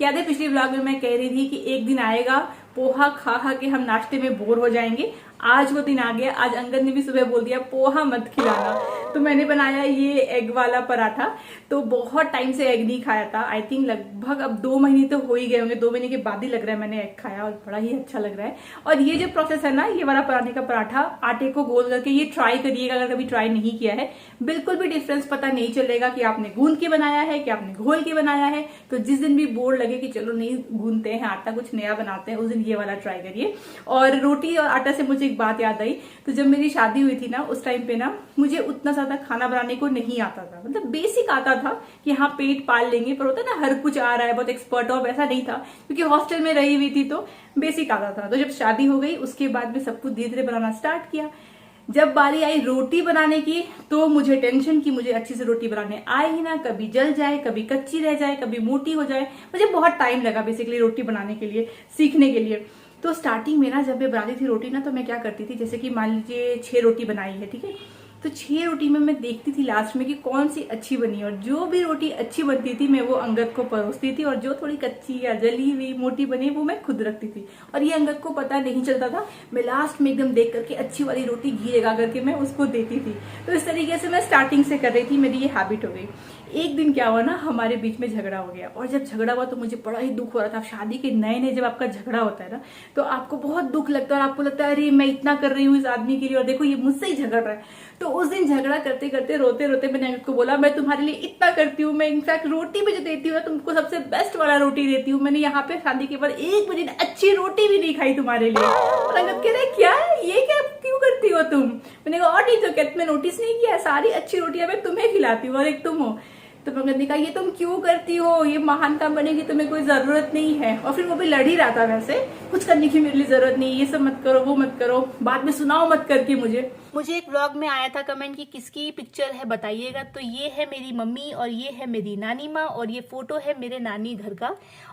याद है पिछली व्लॉग में मैं कह रही थी कि एक दिन आएगा पोहा खा खा के हम नाश्ते में बोर हो जाएंगे। आज वो दिन आ गया। आज अंगद ने भी सुबह बोल दिया पोहा मत खिलाना, तो मैंने बनाया ये एग वाला पराठा। तो बहुत टाइम से एग नहीं खाया था, आई थिंक लगभग अब 2 महीने तो हो ही गए होंगे। 2 महीने के बाद ही लग रहा है मैंने एग खाया, और बड़ा ही अच्छा लग रहा है। और ये जो प्रोसेस है ना, ये वाला पराठे का पराठा, आटे को गोल करके ये ट्राई करिएगा अगर कभी ट्राई नहीं किया है। बिल्कुल भी डिफरेंस पता नहीं चलेगा कि आपने गूंद के बनाया है कि आपने घोल के बनाया है। तो जिस दिन भी बोर लगे कि चलो नहीं गूंदते हैं आटा, कुछ नया बनाते हैं, उस दिन ये वाला ट्राई करिए। और रोटी और आटा से मुझे एक बात याद आई। तो जब मेरी शादी हुई थी ना, उस टाइम पे ना मुझे उतना ज्यादा खाना बनाने को नहीं आता था। मतलब बेसिक आता था कि हाँ पेट पाल लेंगे, पर होता ना हर कुछ आ रहा है, बहुत एक्सपर्ट हो, वैसा नहीं था क्योंकि हॉस्टल में रही हुई थी, तो बेसिक आता था। तो जब शादी हो गई उसके बाद में सब कुछ धीरे धीरे बनाना स्टार्ट किया। जब बारी आई रोटी बनाने की, तो मुझे टेंशन कि मुझे अच्छी से रोटी बनाने आए ही ना, कभी जल जाए, कभी कच्ची रह जाए, कभी मोटी हो जाए। मुझे बहुत टाइम लगा बेसिकली रोटी बनाने के लिए, सीखने के लिए। तो स्टार्टिंग में ना जब मैं बनाती थी रोटी ना, तो मैं क्या करती थी, जैसे कि मान लीजिए 6 रोटी बनाई है, ठीक है, तो 6 रोटी में मैं देखती थी लास्ट में कि कौन सी अच्छी बनी, और जो भी रोटी अच्छी बनती थी मैं वो अंगद को परोसती थी, और जो थोड़ी कच्ची या जली हुई मोटी बनी वो मैं खुद रखती थी। और ये अंगद को पता नहीं चलता था। मैं लास्ट में एकदम देख करके अच्छी वाली रोटी घी लगा करके मैं उसको देती थी। तो इस तरीके से मैं स्टार्टिंग से कर रही थी, मेरी ये हैबिट हो गई। एक दिन क्या हुआ ना, हमारे बीच में झगड़ा हो गया, और जब झगड़ा हुआ तो मुझे बड़ा ही दुख हो रहा था। शादी के नए नए जब आपका झगड़ा होता है ना, तो आपको बहुत दुख लगता है, और आपको लगता है अरे मैं इतना कर रही हूँ इस आदमी के लिए, और देखो ये मुझसे ही झगड़ रहा है। तो उस दिन झगड़ा करते करते रोते रोते मैंने अंगद को बोला, मैं तुम्हारे लिए इतना करती हूँ, मैं इनफैक्ट रोटी भी जो देती हूँ तुमको सबसे बेस्ट वाला रोटी देती हूँ। मैंने यहाँ पे शादी के बाद एक भी दिन अच्छी रोटी भी नहीं खाई तुम्हारे लिए। और अंगद कह रहे क्या ये क्या क्यों करती हो तुम? मैंने कहा और नहीं तो क्या, तुम्हें नोटिस नहीं किया, सारी अच्छी रोटियां मैं तुम्हें खिलाती हूँ और एक तुम हो। तो अंगद ने कहा ये तुम क्यों करती हो, ये महान काम बनेगी, तुम्हें कोई जरूरत नहीं है। और फिर वो भी लड़ ही रहा था, वैसे कुछ करने की मेरे लिए जरूरत नहीं, ये सब मत करो वो मत करो, बाद में सुनाओ मत करके मुझे एक व्लॉग में आया था कमेंट कि किसकी पिक्चर है बताइएगा। तो ये है मेरी मम्मी और ये है मेरी नानी माँ, और ये फोटो है मेरे नानी घर का।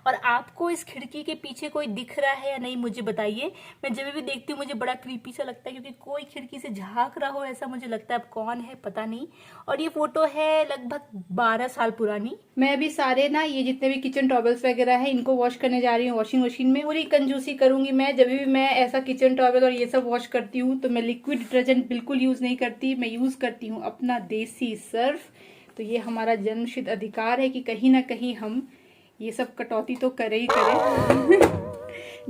और आपको इस खिड़की के पीछे कोई दिख रहा है या नहीं मुझे बताइए। मैं जब भी देखती हूँ मुझे बड़ा क्रीपी सा लगता है, क्योंकि कोई खिड़की से झांक रहा हो ऐसा मुझे लगता है। अब कौन है पता नहीं। और ये फोटो है लगभग 12 साल पुरानी। मैं अभी सारे ना ये जितने भी किचन टॉवल्स वगैरह है इनको वॉश करने जा रही हूँ वॉशिंग मशीन में। पूरी कंजूसी करूंगी मैं। जब भी मैं ऐसा किचन टॉवल और ये सब वॉश करती हूँ तो मैं लिक्विड डिटर्जेंट बिल्कुल यूज नहीं करती, मैं यूज करती हूँ अपना देसी सर्फ। तो ये हमारा जन्मसिद्ध अधिकार है कि कहीं ना कहीं हम ये सब कटौती तो करे ही करें।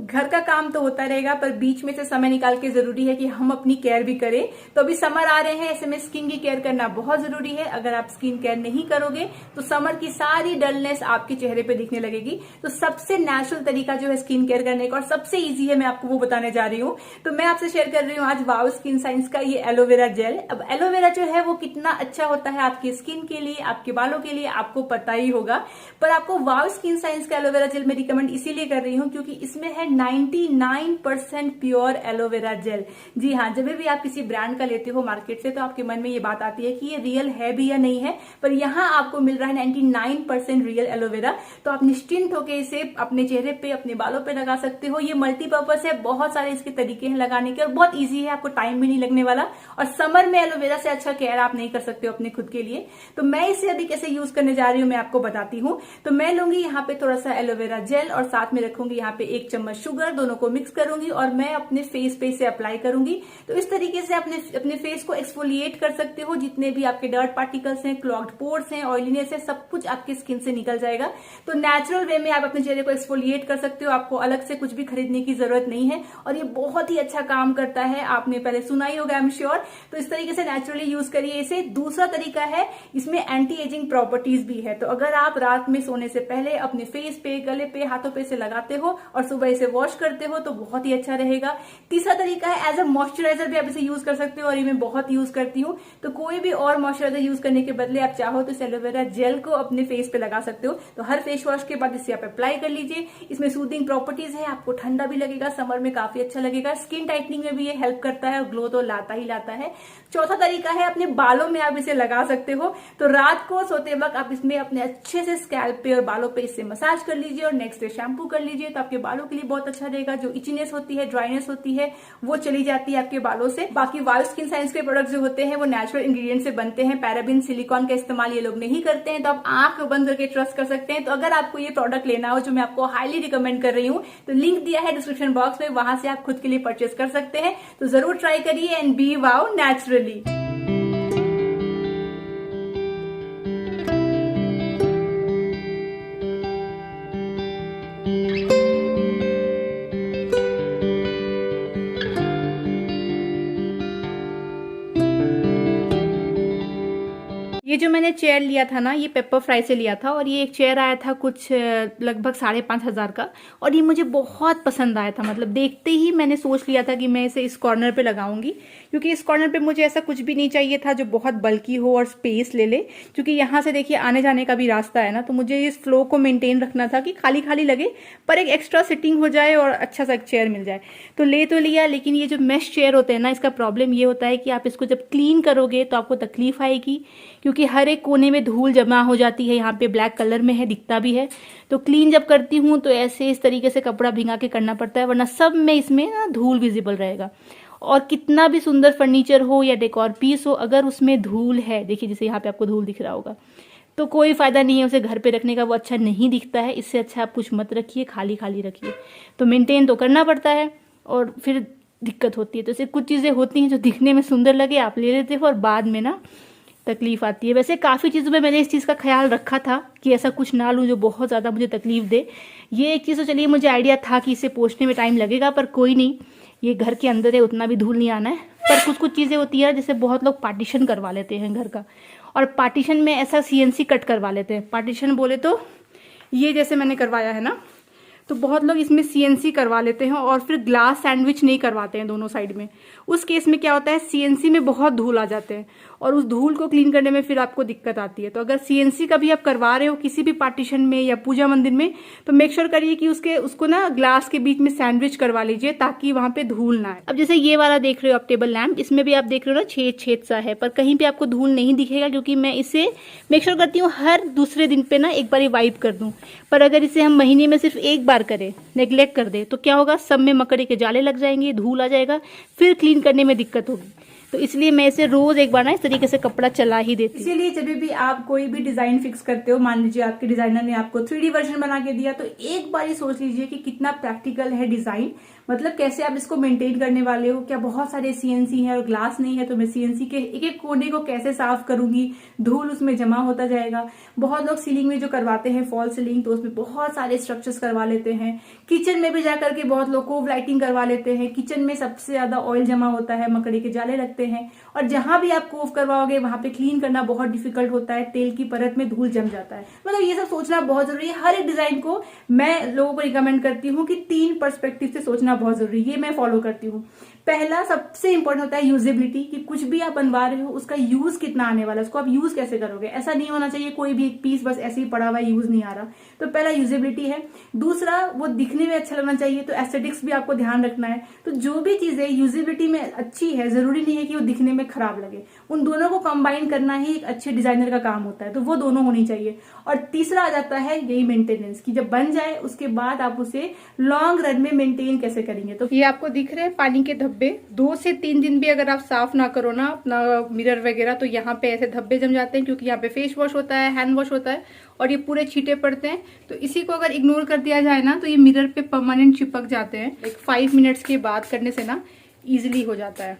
घर का काम तो होता रहेगा, पर बीच में से समय निकाल के जरूरी है कि हम अपनी केयर भी करें। तो अभी समर आ रहे हैं, ऐसे में स्किन की केयर करना बहुत जरूरी है। अगर आप स्किन केयर नहीं करोगे तो समर की सारी डलनेस आपके चेहरे पे दिखने लगेगी। तो सबसे नेचुरल तरीका जो है स्किन केयर करने का, और सबसे इजी है, मैं आपको वो बताने जा रही हूँ। तो मैं आपसे शेयर कर रही हूँ आज वाव स्किन साइंस का ये एलोवेरा जेल। अब एलोवेरा जो है वो कितना अच्छा होता है आपकी स्किन के लिए, आपके बालों के लिए, आपको पता ही होगा। पर आपको वाव स्किन साइंस का एलोवेरा जेल मैं रिकमेंड इसीलिए कर रही हूँ क्योंकि इसमें है 99% प्योर एलोवेरा जेल। जी हाँ, जब भी आप किसी ब्रांड का लेते हो मार्केट से तो आपके मन में ये बात आती है कि ये रियल है भी या नहीं है, पर यहाँ आपको मिल रहा है 99% रियल एलोवेरा। तो आप निश्चिंत होकर इसे अपने चेहरे पे, अपने बालों पे लगा सकते हो। ये मल्टीपर्पज है, बहुत सारे इसके तरीके हैं लगाने के, और बहुत ईजी है, आपको टाइम भी नहीं लगने वाला। और समर में एलोवेरा से अच्छा केयर आप नहीं कर सकते हो अपने खुद के लिए। तो मैं इसे अभी कैसे यूज करने जा रही हूँ मैं आपको बताती हूँ। तो मैं लूंगी यहाँ पे थोड़ा सा एलोवेरा जेल, और साथ में रखूंगी यहाँ पे 1 चम्मच चम्मच शुगर, दोनों को मिक्स करूंगी और मैं अपने फेस पे इसे अप्लाई करूंगी। तो इस तरीके से अपने फेस को एक्सफोलिएट कर सकते हो। जितने भी आपके डर्ट पार्टिकल्स हैं, क्लॉग्ड पोर्स हैं, ऑयलीनेस है, सब कुछ आपकी स्किन से निकल जाएगा। तो नेचुरल वे में आप अपने चेहरे को एक्सफोलिएट कर सकते हो। आपको अलग से कुछ भी खरीदने की जरूरत नहीं है और ये बहुत ही अच्छा काम करता है। आपने पहले सुना ही होगा, आई एम श्योर। तो इस तरीके से नेचुरली यूज करिए इसे। दूसरा तरीका है, इसमें एंटी एजिंग प्रॉपर्टीज भी है। तो अगर आप रात में सोने से पहले अपने फेस पे, गले पे, हाथों पे इसे लगाते हो और सुबह इसे वॉश करते हो तो बहुत ही अच्छा रहेगा। तीसरा तरीका है, एज अ मॉइस्चराइजर भी आप इसे यूज कर सकते हो और ये मैं बहुत यूज करती हूँ। तो कोई भी और मॉइस्चराइजर यूज करने के बदले आप चाहो तो एलोवेरा जेल को अपने फेस पे लगा सकते हो। तो हर फेस वॉश के बाद इसे आप अप्लाई कर लीजिए। इसमें सूदिंग प्रॉपर्टीज है, आपको ठंडा भी लगेगा, समर में काफी अच्छा लगेगा। स्किन टाइटनिंग में भी ये हेल्प करता है और ग्लो तो लाता ही लाता है। चौथा तरीका है, अपने बालों में आप इसे लगा सकते हो। तो रात को सोते वक्त आप इसमें अपने अच्छे से स्कैल्प पे और बालों पे इससे मसाज कर लीजिए और नेक्स्ट डे शैम्पू कर लीजिए। तो आपके बालों के लिए बहुत अच्छा रहेगा। जो इचीनेस होती है, ड्राइनेस होती है, वो चली जाती है आपके बालों से। बाकी वायो स्किन साइंस के प्रोडक्ट जो होते हैं वो नेचुरल इंग्रेडिएंट से बनते हैं। पैराबिन, सिलिकॉन का इस्तेमाल ये लोग नहीं करते हैं। तो आप आंख बंद करके ट्रस्ट कर सकते हैं। तो अगर आपको ये प्रोडक्ट लेना हो, जो मैं आपको हाईली रिकमेंड कर रही हूँ, तो लिंक दिया है डिस्क्रिप्शन बॉक्स में, वहां से आप खुद के लिए परचेस कर सकते हैं। तो जरूर ट्राई करिए एंड बी वाओ नेचुरली। ये जो मैंने चेयर लिया था ना, ये पेपर फ्राई से लिया था और ये एक चेयर आया था कुछ लगभग 5,500 का और ये मुझे बहुत पसंद आया था। मतलब देखते ही मैंने सोच लिया था कि मैं इसे इस कॉर्नर पे लगाऊंगी, क्योंकि इस कॉर्नर पे मुझे ऐसा कुछ भी नहीं चाहिए था जो बहुत बल्कि हो और स्पेस ले ले। क्योंकि यहाँ से देखिए आने जाने का भी रास्ता है ना, तो मुझे इस फ्लो को मेंटेन रखना था कि खाली खाली लगे पर एक एक्स्ट्रा सिटिंग हो जाए और अच्छा सा एक चेयर मिल जाए। तो ले तो लिया, लेकिन ये जो मेश चेयर होते हैं ना, इसका प्रॉब्लम ये होता है कि आप इसको जब क्लीन करोगे तो आपको तकलीफ आएगी, क्योंकि हर एक कोने में धूल जमा हो जाती है। यहाँ पे ब्लैक कलर में है, दिखता भी है। तो क्लीन जब करती हूँ तो ऐसे इस तरीके से कपड़ा भिंगा के करना पड़ता है, वरना सब में इसमें ना धूल विजिबल रहेगा। और कितना भी सुंदर फर्नीचर हो या डेकोर पीस हो, अगर उसमें धूल है, देखिए जैसे यहाँ पे आपको धूल दिख रहा होगा, तो कोई फायदा नहीं है उसे घर पे रखने का, वो अच्छा नहीं दिखता है। इससे अच्छा आप कुछ मत रखिए, खाली खाली रखिए। तो मेंटेन तो करना पड़ता है और फिर दिक्कत होती है। तो ऐसे कुछ चीज़ें होती हैं जो दिखने में सुंदर लगे, आप ले लेते हो और बाद में ना तकलीफ आती है। वैसे काफ़ी चीज़ों में मैंने इस चीज़ का ख्याल रखा था कि ऐसा कुछ ना लूँ जो बहुत ज़्यादा मुझे तकलीफ दे। ये एक चीज़ तो चलिए मुझे आइडिया था कि इसे पोंछने में टाइम लगेगा, पर कोई नहीं, ये घर के अंदर है, उतना भी धूल नहीं आना है। पर कुछ कुछ चीज़ें होती है, जैसे बहुत लोग पार्टीशन करवा लेते हैं घर का, और पार्टीशन में ऐसा CNC कट करवा लेते हैं। पार्टीशन बोले तो ये जैसे मैंने करवाया है ना, तो बहुत लोग इसमें CNC करवा लेते हैं और फिर ग्लास सैंडविच नहीं करवाते हैं दोनों साइड में। उस केस में क्या होता है, CNC में बहुत धूल आ जाते हैं और उस धूल को क्लीन करने में फिर आपको दिक्कत आती है। तो अगर CNC का भी आप करवा रहे हो किसी भी पार्टीशन में या पूजा मंदिर में, तो मेक श्योर करिए कि उसको ना ग्लास के बीच में सैंडविच करवा लीजिए, ताकि वहां पे धूल ना आए। अब जैसे ये वाला देख रहे हो आप टेबल लैंप, इसमें भी आप देख रहे हो ना छेद छेद सा है, पर कहीं पे आपको धूल नहीं दिखेगा, क्योंकि मैं इसे मेक श्योर करती हूँ हर दूसरे दिन पे ना एक बार वाइप कर दूं। पर अगर इसे हम महीने में सिर्फ एक बार करें, नेग्लेक्ट कर दे, तो क्या होगा, सब में मकड़ी के जाले लग जाएंगे, धूल आ जाएगा, फिर क्लीन करने में दिक्कत होगी। तो इसलिए मैं इसे रोज एक बार ना इस तरीके से कपड़ा चला ही देती हूँ। इसीलिए जब भी आप कोई भी डिजाइन फिक्स करते हो, मान लीजिए आपके डिजाइनर ने आपको 3D वर्जन बना के दिया, तो एक बार ही सोच लीजिए कि कितना प्रैक्टिकल है डिजाइन, मतलब कैसे आप इसको मेंटेन करने वाले हो। क्या बहुत सारे CNC है और ग्लास नहीं है, तो मैं CNC के एक एक कोने को कैसे साफ करूंगी, धूल उसमें जमा होता जाएगा। बहुत लोग सीलिंग में जो करवाते हैं फॉल सीलिंग, तो उसमें बहुत सारे स्ट्रक्चर्स करवा लेते हैं। किचन में भी जाकर के बहुत लोग कोव लाइटिंग करवा लेते हैं। किचन में सबसे ज्यादा ऑयल जमा होता है, मकड़ी के जाले लगते हैं, और जहां भी आप कोव करवाओगे वहां पे क्लीन करना बहुत डिफिकल्ट होता है, तेल की परत में धूल जम जाता है। मतलब ये सब सोचना बहुत जरूरी है। हर एक डिजाइन को मैं लोगों को रिकमेंड करती हूँ कि 3 पर्सपेक्टिव से सोचना बहुत जरूरी है। ये मैं फॉलो करती हूँ। पहला सबसे इंपॉर्टेंट होता है यूजेबिलिटी, कि कुछ भी आप बनवा रहे हो उसका यूज कितना आने वाला है, उसको आप यूज कैसे करोगे। ऐसा नहीं होना चाहिए कोई भी एक पीस बस ऐसे ही पड़ा हुआ यूज नहीं आ रहा। तो पहला यूजेबिलिटी है। दूसरा, वो दिखने में अच्छा लगना चाहिए, तो एस्थेटिक्स भी आपको ध्यान रखना है। तो जो भी चीजें यूजेबिलिटी में अच्छी है, जरूरी नहीं है कि कि वो दिखने में खराब लगे। उन दोनों को कंबाइन करना ही एक अच्छे डिजाइनर का काम होता है, तो वो दोनों होनी चाहिए। और तीसरा आ जाता है यही मेंटेनेंस, कि जब बन जाए उसके बाद आप उसे लॉन्ग रन में मेंटेन कैसे करेंगे। तो ये आपको दिख रहे हैं पानी के धब्बे, 2 से 3 दिन भी अगर आप साफ ना करो ना अपना मिरर वगैरह, तो यहाँ पे ऐसे धब्बे जम जाते हैं, क्योंकि यहाँ पे फेस वॉश होता है, हैंड वॉश होता है, और ये पूरे छींटे पड़ते हैं। तो इसी को अगर इग्नोर कर दिया जाए ना, तो ये मिरर पे परमानेंट चिपक जाते हैं। एक 5 मिनट्स के बाद करने से ना इजिली हो जाता है।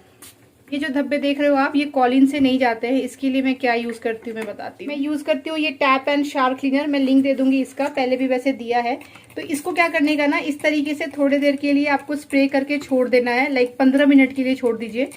ये जो धब्बे देख रहे हो आप, ये कॉलिन से नहीं जाते हैं। इसके लिए मैं क्या यूज करती हूँ मैं बताती हूँ। मैं यूज करती हूँ ये टैप एंड शावर क्लीनर, मैं लिंक दे दूंगी इसका, पहले भी वैसे दिया है। तो इसको क्या करने का ना, इस तरीके से थोड़ी देर के लिए आपको स्प्रे करके छोड़ देना है, लाइक 15 मिनट के लिए छोड़ दीजिए,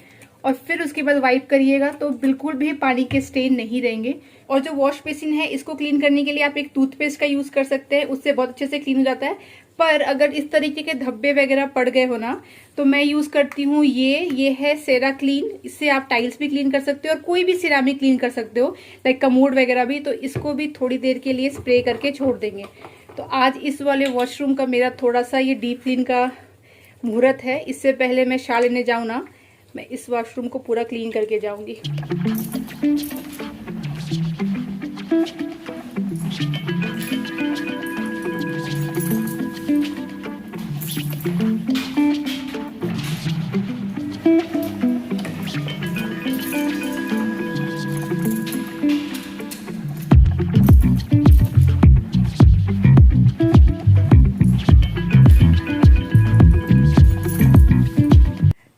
और फिर उसके बाद वाइप करिएगा, तो बिल्कुल भी पानी के स्टेन नहीं रहेंगे। और जो वॉश बेसिन है, इसको क्लीन करने के लिए आप एक टूथपेस्ट का यूज कर सकते हैं, उससे बहुत अच्छे से क्लीन हो जाता है। पर अगर इस तरीके के धब्बे वगैरह पड़ गए हो ना, तो मैं यूज करती हूँ ये है सेरा क्लीन। इससे आप टाइल्स भी क्लीन कर सकते हो और कोई भी सिरामिक क्लीन कर सकते हो, लाइक कमोड वगैरह भी। तो इसको भी थोड़ी देर के लिए स्प्रे करके छोड़ देंगे। तो आज इस वाले वॉशरूम का मेरा थोड़ा सा ये डीप क्लीन का मुहूर्त है। इससे पहले मैं शावर लेने जाऊँ ना, मैं इस वॉशरूम को पूरा क्लीन करके जाऊंगी।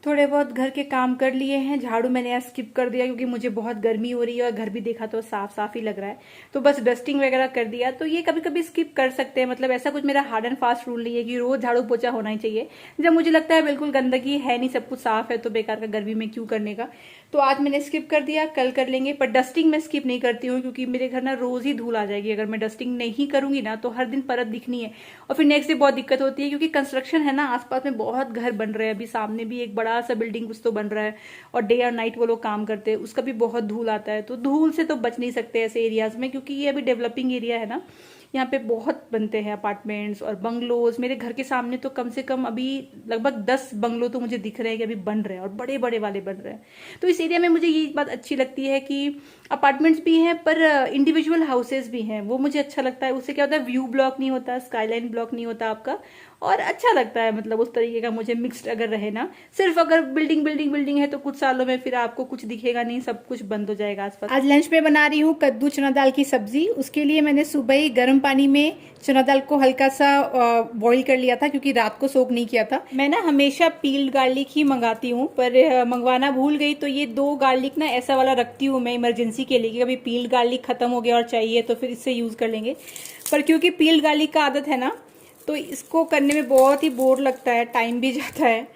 थोड़े बहुत घर के काम कर लिए हैं। झाड़ू मैंने आज स्किप कर दिया क्योंकि मुझे बहुत गर्मी हो रही है और घर भी देखा तो साफ साफ ही लग रहा है, तो बस डस्टिंग वगैरह कर दिया। तो ये कभी कभी स्किप कर सकते हैं, मतलब ऐसा कुछ मेरा हार्ड एंड फास्ट रूल नहीं है कि रोज झाड़ू पोछा होना ही चाहिए। जब मुझे लगता है बिल्कुल गंदगी है नहीं, सब कुछ साफ है, तो बेकार का गर्मी में क्यों करने का। तो आज मैंने स्किप कर दिया, कल कर लेंगे। पर डस्टिंग मैं स्किप नहीं करती हूँ, क्योंकि मेरे घर ना रोज ही धूल आ जाएगी अगर मैं डस्टिंग नहीं करूंगी ना, तो हर दिन परत दिखनी है और फिर नेक्स्ट डे बहुत दिक्कत होती है, क्योंकि कंस्ट्रक्शन है ना, आसपास में बहुत घर बन रहे हैं। अभी सामने भी एक बड़ा सा बिल्डिंग कुछ तो बन रहा है और डे और नाइट वो लोग काम करते हैं, उसका भी बहुत धूल आता है। तो धूल से तो बच नहीं सकते ऐसे एरियाज में, क्योंकि ये अभी डेवलपिंग एरिया है ना, यहाँ पे बहुत बनते हैं अपार्टमेंट्स और बंगलोज। मेरे घर के सामने तो कम से कम अभी लगभग 10 बंगलो तो मुझे दिख रहे हैं कि अभी बन रहे हैं, और बड़े बड़े वाले बन रहे हैं। तो इस एरिया में मुझे ये बात अच्छी लगती है कि अपार्टमेंट्स भी हैं पर इंडिविजुअल हाउसेस भी हैं, वो मुझे अच्छा लगता है। उससे क्या होता है, व्यू ब्लॉक नहीं होता, स्काईलाइन ब्लॉक नहीं होता आपका, और अच्छा लगता है। मतलब उस तरीके का मुझे मिक्स्ड अगर रहे ना, सिर्फ अगर बिल्डिंग बिल्डिंग बिल्डिंग है तो कुछ सालों में फिर आपको कुछ दिखेगा नहीं, सब कुछ बंद हो जाएगा आसपास। आज लंच में बना रही हूँ कद्दू चना दाल की सब्जी। उसके लिए मैंने सुबह ही गर्म पानी में चना दाल को हल्का सा बॉईल कर लिया था, क्योंकि रात को सोक नहीं किया था। मैं ना हमेशा पील्ड गार्लिक ही मंगाती हूँ, पर मंगवाना भूल गई, तो ये 2 गार्लिक ना ऐसा वाला रखती हूँ मैं इमरजेंसी के लिए, कि कभी पील्ड गार्लिक खत्म हो गया और चाहिए तो फिर इससे यूज कर लेंगे। पर क्योंकि पील्ड गार्लिक का आदत है ना, तो इसको करने में बहुत ही बोर लगता है, टाइम भी जाता है।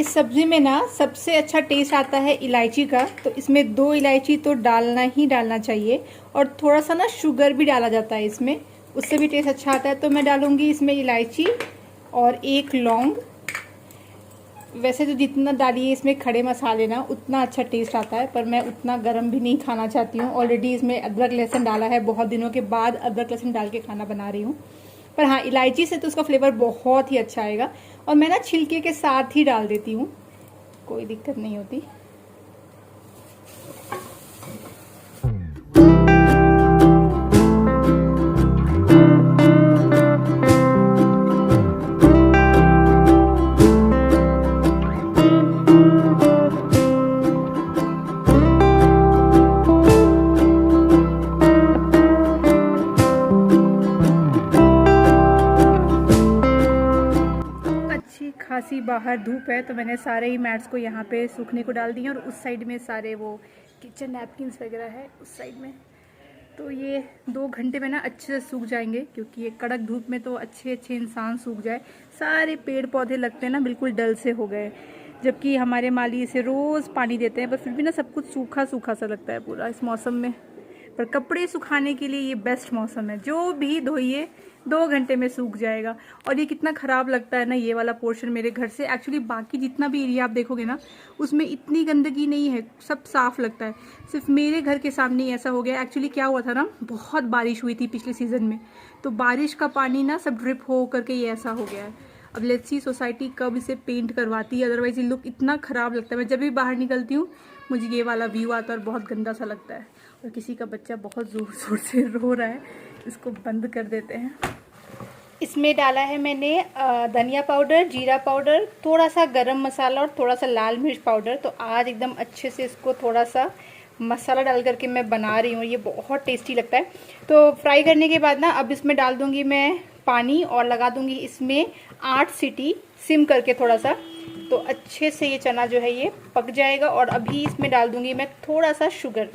सब्जी में ना सबसे अच्छा टेस्ट आता है इलायची का, तो इसमें 2 इलायची तो डालना ही डालना चाहिए, और थोड़ा सा ना शुगर भी डाला जाता है इसमें, उससे भी टेस्ट अच्छा आता है। तो मैं डालूंगी इसमें इलायची और 1 लौंग। वैसे तो जितना डालिए इसमें खड़े मसाले ना, उतना अच्छा टेस्ट आता है, पर मैं उतना गरम भी नहीं खाना चाहती हूँ। ऑलरेडी इसमें अदरक लहसुन डाला है, बहुत दिनों के बाद अदरक लहसुन डाल के खाना बना रही हूँ। पर हाँ, इलायची से तो उसका फ्लेवर बहुत ही अच्छा आएगा। और मैं ना छिलके के साथ ही डाल देती हूँ, कोई दिक्कत नहीं होती। खासी बाहर धूप है, तो मैंने सारे ही मैट्स को यहाँ पे सूखने को डाल दिए, और उस साइड में सारे वो किचन नैपकिन्स वगैरह है उस साइड में। तो ये 2 घंटे में ना अच्छे से सूख जाएंगे, क्योंकि ये कड़क धूप में तो अच्छे इंसान सूख जाए। सारे पेड़ पौधे लगते हैं ना बिल्कुल डल से हो गए, जबकि हमारे माली इसे रोज़ पानी देते हैं, पर फिर भी ना सब कुछ सूखा सूखा सा लगता है पूरा इस मौसम में। पर कपड़े सुखाने के लिए ये बेस्ट मौसम है, जो भी धोइए 2 घंटे में सूख जाएगा। और ये कितना ख़राब लगता है ना ये वाला पोर्शन मेरे घर से। एक्चुअली बाकी जितना भी एरिया आप देखोगे ना उसमें इतनी गंदगी नहीं है, सब साफ़ लगता है। सिर्फ मेरे घर के सामने ही ऐसा हो गया। एक्चुअली क्या हुआ था ना, बहुत बारिश हुई थी पिछले सीज़न में, तो बारिश का पानी ना सब ड्रिप हो करके ये ऐसा हो गया है। अब लेट्स सी सोसाइटी कब इसे पेंट करवाती है, अदरवाइज ये लुक इतना ख़राब लगता है। मैं जब भी बाहर निकलती हूँ मुझे ये वाला व्यू आता है और बहुत गंदा सा लगता है। और किसी का बच्चा बहुत ज़ोर ज़ोर से रो रहा है, इसको बंद कर देते हैं। इसमें डाला है मैंने धनिया पाउडर, जीरा पाउडर, थोड़ा सा गरम मसाला और थोड़ा सा लाल मिर्च पाउडर। तो आज एकदम अच्छे से इसको थोड़ा सा मसाला डाल करके मैं बना रही हूँ, ये बहुत टेस्टी लगता है। तो फ्राई करने के बाद ना अब इसमें डाल दूँगी मैं पानी और लगा दूँगी इसमें 8 सीटी सिम करके थोड़ा सा, तो अच्छे से ये चना जो है ये पक जाएगा। और अभी इसमें डाल दूँगी मैं थोड़ा सा शुगर।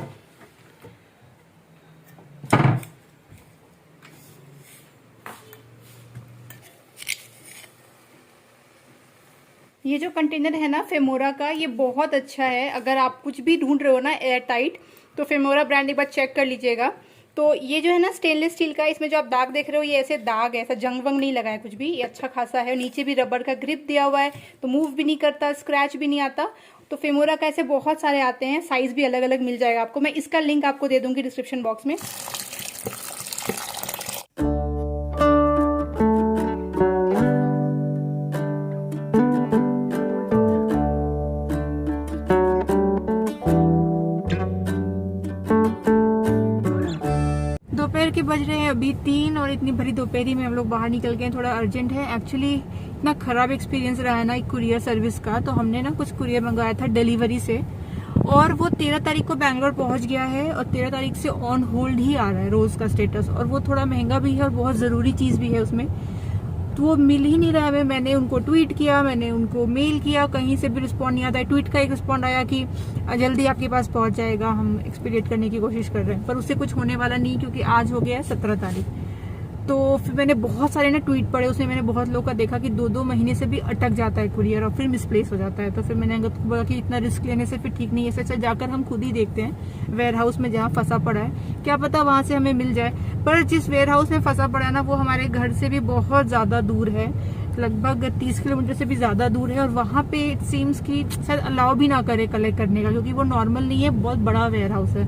ये जो कंटेनर है ना फेमोरा का, ये बहुत अच्छा है। अगर आप कुछ भी ढूंढ रहे हो ना एयर टाइट, तो फेमोरा ब्रांड एक बार चेक कर लीजिएगा। तो ये जो है ना स्टेनलेस स्टील का, इसमें जो आप दाग देख रहे हो ये ऐसे दाग है, ऐसा जंग वंग नहीं लगा है कुछ भी, ये अच्छा खासा है। नीचे भी रबर का ग्रिप दिया हुआ है, तो मूव भी नहीं करता, स्क्रैच भी नहीं आता। तो फेमोरा का ऐसे बहुत सारे आते हैं, साइज भी अलग अलग मिल जाएगा आपको। मैं इसका लिंक आपको दे दूंगी डिस्क्रिप्शन बॉक्स में। दोपहर के बज रहे हैं अभी 3 और इतनी भरी दोपहरी में हम लोग बाहर निकल गए हैं, थोड़ा अर्जेंट है। एक्चुअली इतना ख़राब एक्सपीरियंस रहा है ना एक कुरियर सर्विस का। तो हमने ना कुछ कुरियर मंगवाया था डिलीवरी से, और वो 13 तारीख को बैंगलोर पहुंच गया है और 13 तारीख से ऑन होल्ड ही आ रहा है रोज़ का स्टेटस। और वो थोड़ा महंगा भी है और बहुत ज़रूरी चीज़ भी है उसमें, तो वो मिल ही नहीं रहा है। मैंने उनको ट्वीट किया, मैंने उनको मेल किया, कहीं से भी रिस्पॉन्ड नहीं आता है। ट्वीट का एक रिस्पॉन्ड आया कि जल्दी आपके पास पहुंच जाएगा, हम एक्सपीडिएट करने की कोशिश कर रहे हैं, पर उससे कुछ होने वाला नहीं, क्योंकि आज हो गया है 17 तारीख। तो फिर मैंने बहुत सारे ना ट्वीट पढ़े, उसमें मैंने बहुत लोगों का देखा कि 2-2 महीने से भी अटक जाता है कुरियर और फिर मिसप्लेस हो जाता है। तो फिर मैंने बोला कि इतना रिस्क लेने से फिर ठीक नहीं है, इससे जाकर हम खुद ही देखते हैं वेयर हाउस में जहाँ फंसा पड़ा है, क्या पता वहाँ से हमें मिल जाए। पर जिस वेयर हाउस में फंसा पड़ा है ना, वो हमारे घर से भी बहुत ज़्यादा दूर है, लगभग 30 किलोमीटर से भी ज़्यादा दूर है। और वहाँ पे इट सीम्स कि शायद अलाउ भी ना करे कलेक्ट करने का, क्योंकि वो नॉर्मल नहीं है, बहुत बड़ा वेयर हाउस है।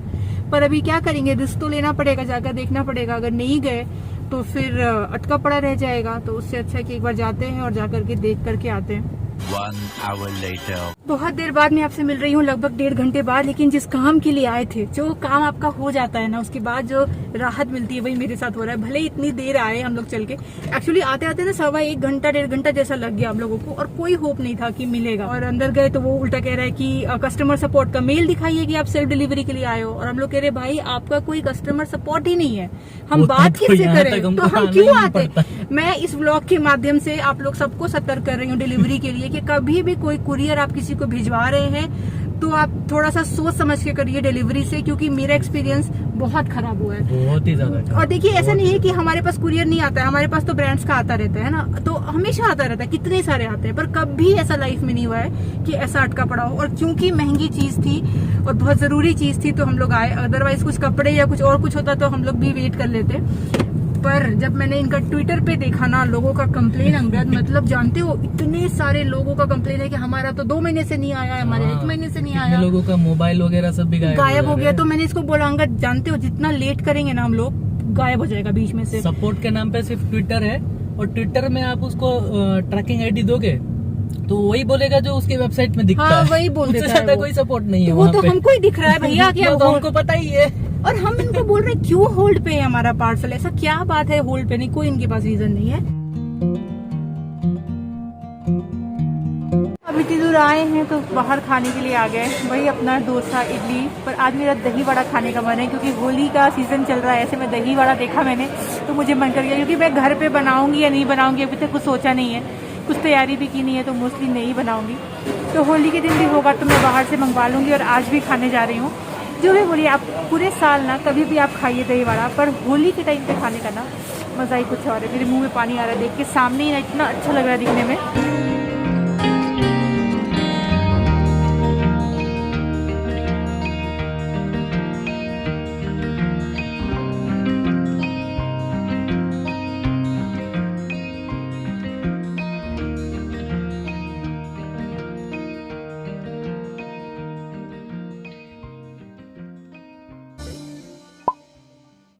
पर अभी क्या करेंगे, रिस्क तो लेना पड़ेगा, जाकर देखना पड़ेगा। अगर नहीं गए तो फिर अटका पड़ा रह जाएगा। तो उससे अच्छा है कि एक बार जाते हैं और जाकर के देख करके आते हैं। 1 hour later. बहुत देर बाद मैं आपसे मिल रही हूँ, लगभग 1.5 घंटे बाद। लेकिन जिस काम के लिए आए थे, जो काम आपका हो जाता है ना, उसके बाद जो राहत मिलती है वही मेरे साथ हो रहा है। भले ही इतनी देर आए हम लोग चल के, एक्चुअली आते आते ना 1.25 घंटा 1.5 घंटा जैसा लग गया हम लोगों को, और कोई होप नहीं था कि मिलेगा। और अंदर गए तो वो उल्टा कह रहा है कि कस्टमर सपोर्ट का मेल दिखाइए कि आप सेल्फ डिलीवरी के लिए आए हो। और हम लोग कह रहे भाई आपका कोई कस्टमर सपोर्ट ही नहीं है, हम बात किससे करें, तो हम क्यों आते। मैं इस व्लॉग के माध्यम से आप लोग सबको सतर्क कर रही हूँ डिलीवरी के लिए, कि कभी भी कोई कुरियर आप किसी को भिजवा रहे हैं तो आप थोड़ा सा सोच समझ के करिए डिलीवरी से, क्योंकि मेरा एक्सपीरियंस बहुत खराब हुआ है, बहुत ही ज्यादा। और देखिए ऐसा नहीं है कि हमारे पास कुरियर नहीं आता है, हमारे पास तो ब्रांड्स का आता रहता है ना, तो हमेशा आता रहता है, कितने सारे आते हैं। पर कभी ऐसा लाइफ में नहीं हुआ है कि ऐसा अटका पड़ा हो। और क्योंकि महंगी चीज थी और बहुत जरूरी चीज थी तो हम लोग आए, अदरवाइज कुछ कपड़े या कुछ और कुछ होता तो हम लोग भी वेट कर लेते। पर जब मैंने इनका ट्विटर पे देखा ना लोगों का कंप्लेन, अंगद मतलब जानते हो इतने सारे लोगों का कंप्लेन है कि हमारा तो 2 महीने से नहीं आया है, हमारे 1 महीने से नहीं आया, लोगों का मोबाइल वगैरह सब भी गायब हो गया। तो मैंने इसको बोला अंगद जानते हो जितना लेट करेंगे ना हम लोग, गायब हो जाएगा बीच में से। सपोर्ट के नाम पे सिर्फ ट्विटर है, और ट्विटर में आप उसको ट्रैकिंग आईडी दोगे तो वही बोलेगा जो उसके वेबसाइट में दिखता है, वही बोल देता है, कोई सपोर्ट नहीं है। वो तो हमको ही दिख रहा है भैया, क्या तो हमको पता ही है। और हम इनको बोल रहे क्यों होल्ड पे है हमारा पार्सल, ऐसा क्या बात है होल्ड पे नहीं, कोई इनके पास रीजन नहीं है। अब इतनी दूर आए हैं तो बाहर खाने के लिए आ गए, वही अपना डोसा इडली। पर आज मेरा दही वड़ा खाने का मन है, क्योंकि होली का सीजन चल रहा है। ऐसे में दही वड़ा देखा मैंने तो मुझे मन कर गया, क्योंकि मैं घर पे बनाऊंगी या नहीं बनाऊंगी अभी तक कुछ सोचा नहीं है, कुछ तैयारी भी की नहीं है, तो मोस्टली नहीं बनाऊंगी। तो होली के दिन भी होगा तो मैं बाहर से मंगवा लूंगी, और आज भी खाने जा रही हूँ। जो भी बोलिए आप, पूरे साल ना कभी भी आप खाइए दही वड़ा, पर होली के टाइम पे खाने का ना मज़ा ही कुछ और है। मेरे मुंह में पानी आ रहा है देख के, सामने ही ना इतना अच्छा लग रहा है दिखने में।